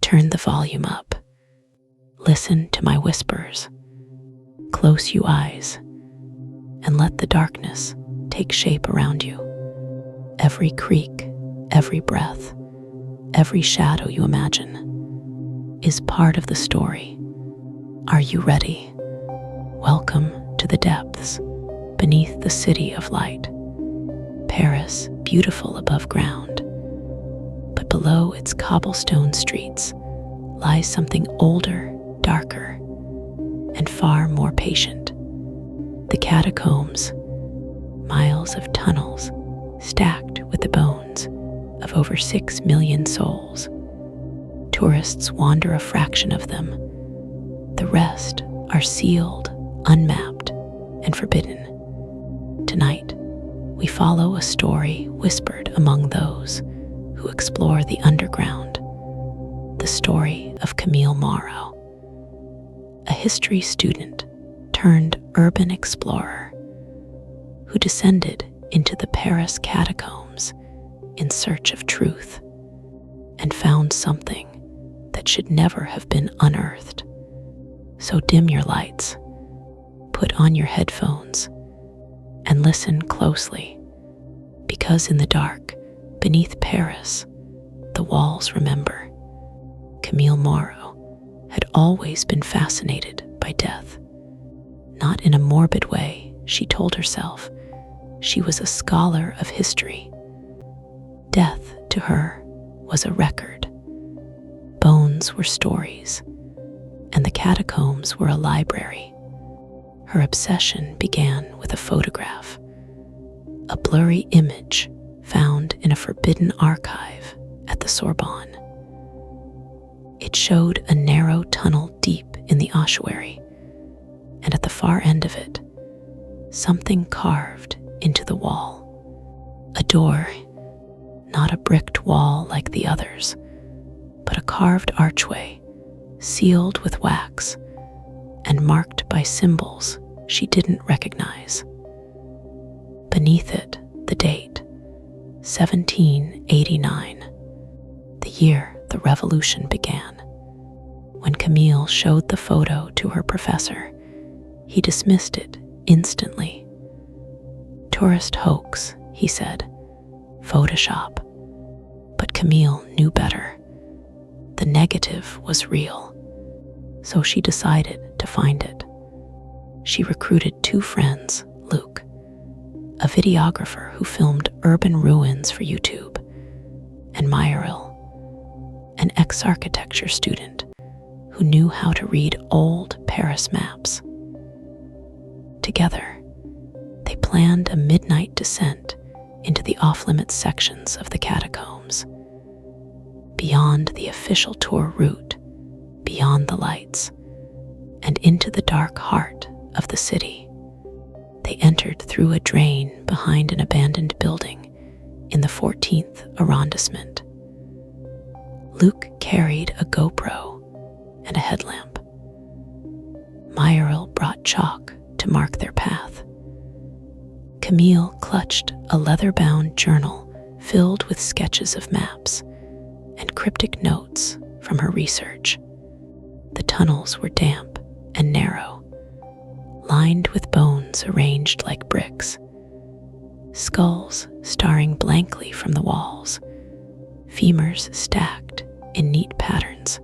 Turn the volume up. Listen to my whispers. Close your eyes and let the darkness take shape around you. Every creak, every breath, every shadow you imagine is part of the story. Are you ready? Welcome to the depths beneath the city of light. Paris, beautiful above ground, but below its cobblestone streets lies something older, darker, and far more patient. The catacombs, miles of tunnels stacked with the bones of over 6 million souls. Tourists wander a fraction of them. The rest are sealed, unmapped, and forbidden. Tonight, we follow a story whispered among those who explore the underground. The story of Camille Moreau, a history student turned urban explorer who descended into the Paris Catacombs in search of truth and found something that should never have been unearthed. So dim your lights, put on your headphones, and listen closely, because in the dark, beneath Paris, the walls remember. Camille Moreau had always been fascinated by death. Not in a morbid way, she told herself. She was a scholar of history. Death, to her, was a record. Bones were stories, and the catacombs were a library. Her obsession began with a photograph, a blurry image found in a forbidden archive at the Sorbonne. It showed a narrow tunnel deep in the ossuary, and at the far end of it, something carved into the wall. A door, not a bricked wall like the others, but a carved archway, sealed with wax and marked by symbols she didn't recognize. Beneath it, the date, 1789, the year the revolution began. When Camille showed the photo to her professor, he dismissed it instantly. Tourist hoax, he said. Photoshop. But Camille knew better. The negative was real, so she decided to find it. She recruited 2 friends, Luke, a videographer who filmed urban ruins for YouTube, and Myril, an ex-architecture student who knew how to read old Paris maps. Together, they planned a midnight descent into the off-limits sections of the catacombs, beyond the official tour route, beyond the lights, and into the dark heart of the city. They entered through a drain behind an abandoned building in the 14th arrondissement. Luke carried a GoPro and a headlamp. Myril brought chalk to mark their path. Camille clutched a leather-bound journal filled with sketches of maps and cryptic notes from her research. The tunnels were damp and narrow, lined with bones arranged like bricks, skulls staring blankly from the walls, femurs stacked in neat patterns.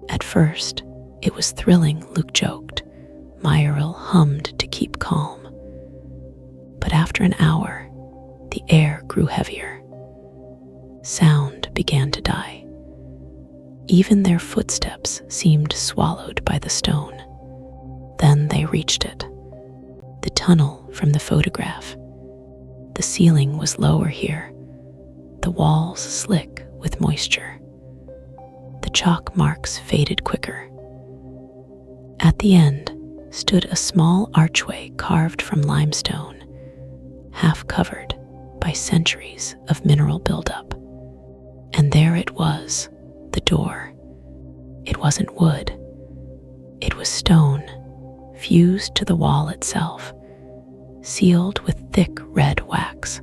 At first, it was thrilling, Luke joked. Myril hummed to keep calm. But after an hour, the air grew heavier. Sound began to die. Even their footsteps seemed swallowed by the stone. Then they reached it. The tunnel from the photograph. The ceiling was lower here, the walls slick with moisture. The chalk marks faded quicker. At the end stood a small archway carved from limestone, half covered by centuries of mineral buildup. And there it was, the door. It wasn't wood. It was stone, fused to the wall itself, sealed with thick red wax.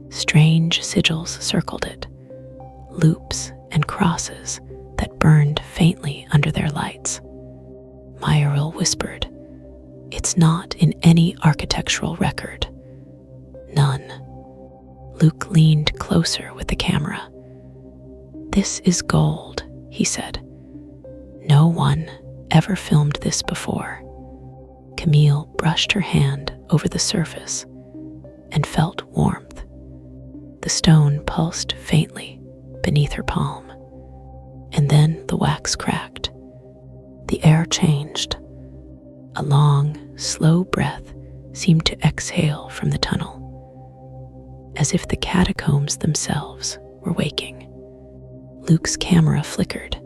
Strange sigils circled it, loops and crosses that burned faintly under their lights. Myril whispered, "It's not in any architectural record." "None." Luke leaned closer with the camera. "This is gold," he said. "No one ever filmed this before." Camille brushed her hand over the surface and felt warmth. The stone pulsed faintly beneath her palm, and then the wax cracked. The air changed. A long, slow breath seemed to exhale from the tunnel, as if the catacombs themselves were waking. Luke's camera flickered.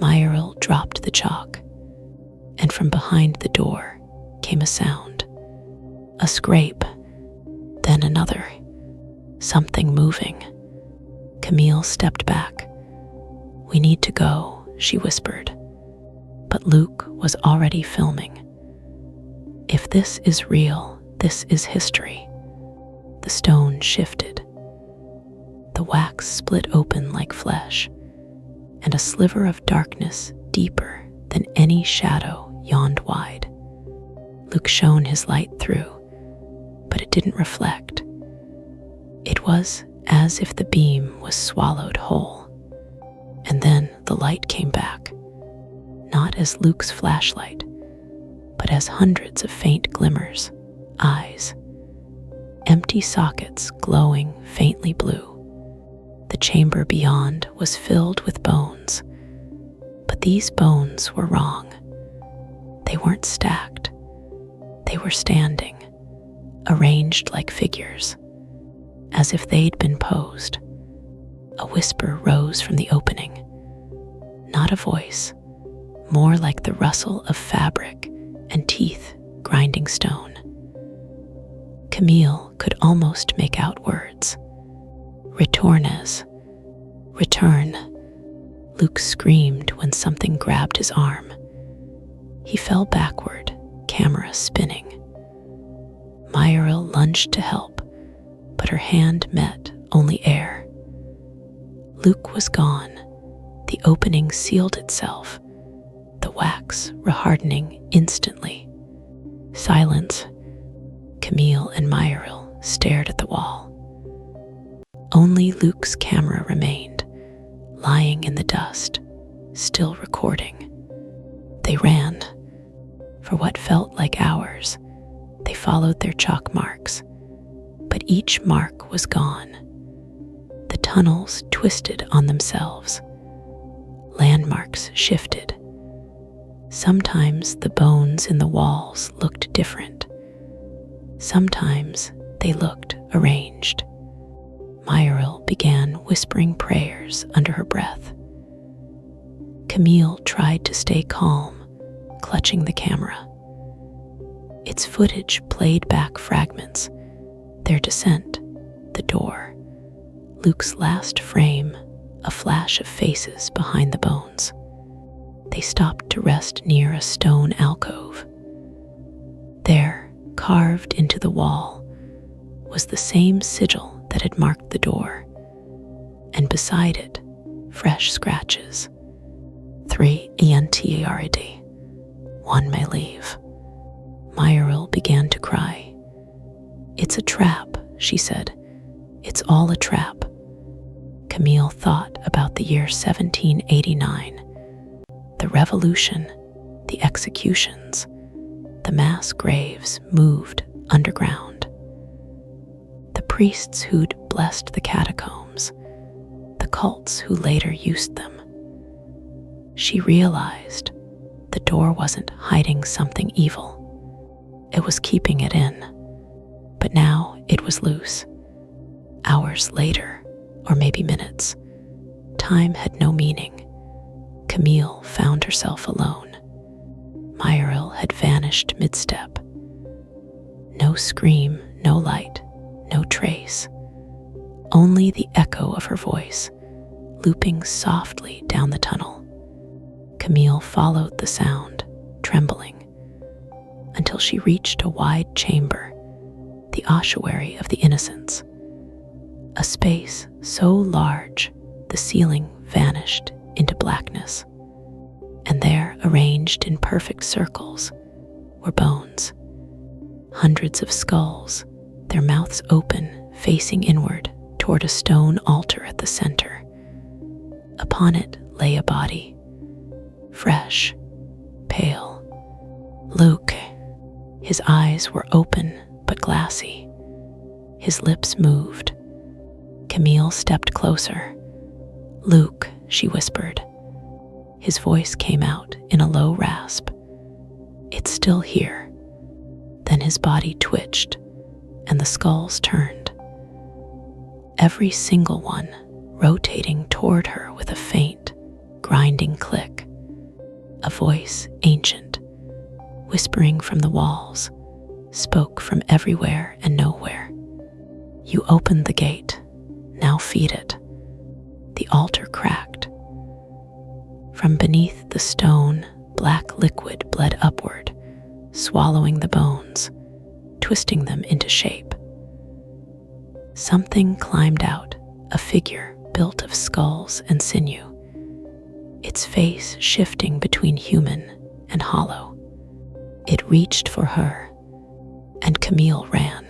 Myril dropped the chalk, and from behind the door came a sound. A scrape, then another. Something moving. Camille stepped back. "We need to go," she whispered. But Luke was already filming. "If this is real, this is history." The stone shifted. The wax split open like flesh, and a sliver of darkness deeper than any shadow yawned wide. Luke shone his light through, but it didn't reflect. It was as if the beam was swallowed whole. And then the light came back, not as Luke's flashlight, but as hundreds of faint glimmers, eyes, empty sockets glowing faintly blue. The chamber beyond was filled with bones, but these bones were wrong. They weren't stacked. They were standing, arranged like figures, as if they'd been posed. A whisper rose from the opening. Not a voice, more like the rustle of fabric and teeth grinding stone. Camille could almost make out words. "Retournes. Return." Luke screamed when something grabbed his arm. He fell backward, camera spinning. Myril lunged to help, but her hand met only air. Luke was gone. The opening sealed itself, the wax rehardening instantly. Silence. Camille and Myril stared at the wall. Only Luke's camera remained, lying in the dust, still recording. They ran. For what felt like hours, they followed their chalk marks, but each mark was gone. The tunnels twisted on themselves. Landmarks shifted. Sometimes the bones in the walls looked different. Sometimes they looked arranged. Myril began whispering prayers under her breath. Camille tried to stay calm, clutching the camera. Its footage played back fragments, their descent, the door, Luke's last frame, a flash of faces behind the bones. They stopped to rest near a stone alcove. There, carved into the wall, was the same sigil that had marked the door, and beside it, fresh scratches. 3 ENTRD. 1 may leave. Myril began to cry. "It's a trap," she said. "It's all a trap." Camille thought about the year 1789. The revolution, the executions, the mass graves moved underground. The priests who'd blessed the catacombs, the cults who later used them. She realized the door wasn't hiding something evil. It was keeping it in. But now it was loose. Hours later, or maybe minutes, time had no meaning. Camille found herself alone. Myril had vanished mid-step. No scream, no light, no trace. Only the echo of her voice, looping softly down the tunnel. Camille followed the sound, trembling, until she reached a wide chamber, the ossuary of the innocents. A space so large the ceiling vanished into blackness, and there, arranged in perfect circles, were bones. Hundreds of skulls, their mouths open, facing inward toward a stone altar at the center. Upon it lay a body, fresh, pale. Luke. His eyes were open but glassy. His lips moved. Camille stepped closer. "Luke," she whispered. His voice came out in a low rasp. "It's still here." Then his body twitched, and the skulls turned. Every single one rotating toward her with a faint, grinding click. A voice, ancient, whispering from the walls, spoke from everywhere and nowhere. "You opened the gate, now feed it." The altar cracked. From beneath the stone, black liquid bled upward, swallowing the bones, twisting them into shape. Something climbed out, a figure built of skulls and sinew, its face shifting between human and hollow. It reached for her, and Camille ran.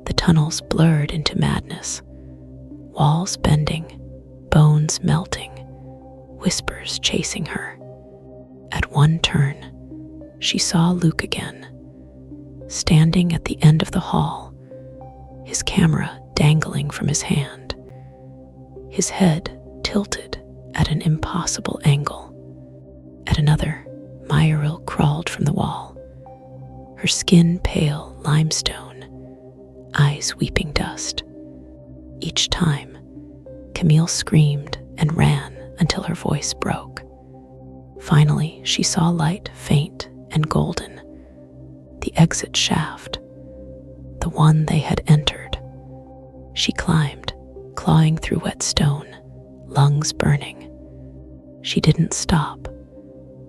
The tunnels blurred into madness, walls bending, bones melting, whispers chasing her. At one turn, she saw Luke again, standing at the end of the hall, his camera dangling from his hand, his head tilted at an impossible angle. At another, Myrill crawled from the wall, her skin pale limestone, eyes weeping dust. Each time, Camille screamed and ran until her voice broke. Finally, she saw light faint and golden, the exit shaft, the one they had entered. She climbed, clawing through wet stone, lungs burning. She didn't stop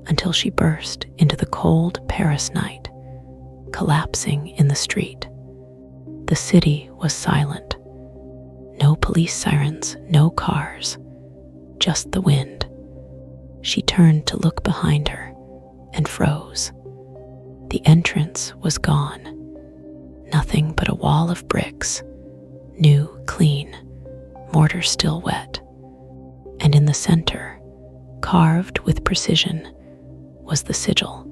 until she burst into the cold Paris night, collapsing in the street. The city was silent. No police sirens, no cars, just the wind. She turned to look behind her and froze. The entrance was gone. Nothing but a wall of bricks, new, clean, mortar still wet. And in the center, carved with precision, was the sigil.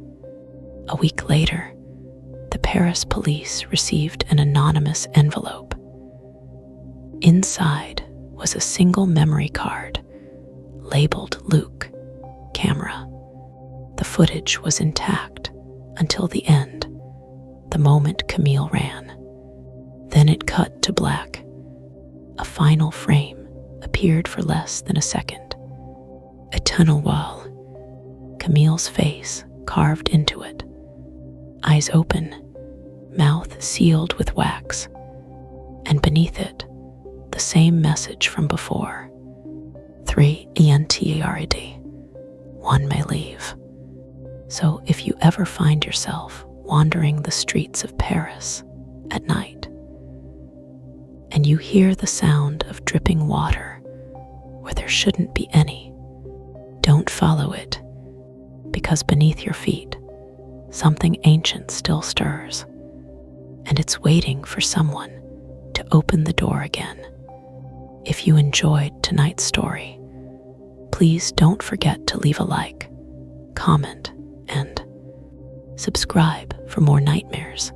A week later, the Paris police received an anonymous envelope. Inside was a single memory card, labeled Luke, camera. The footage was intact until the end, the moment Camille ran. Then it cut to black. A final frame appeared for less than a second. A tunnel wall, Camille's face carved into it, eyes open, mouth sealed with wax, and beneath it, the same message from before. 3 ENTARD. One may leave. So if you ever find yourself wandering the streets of Paris at night, and you hear the sound of dripping water where there shouldn't be any, don't follow it, because beneath your feet, something ancient still stirs, and it's waiting for someone to open the door again. If you enjoyed tonight's story, please don't forget to leave a like, comment, and subscribe for more nightmares.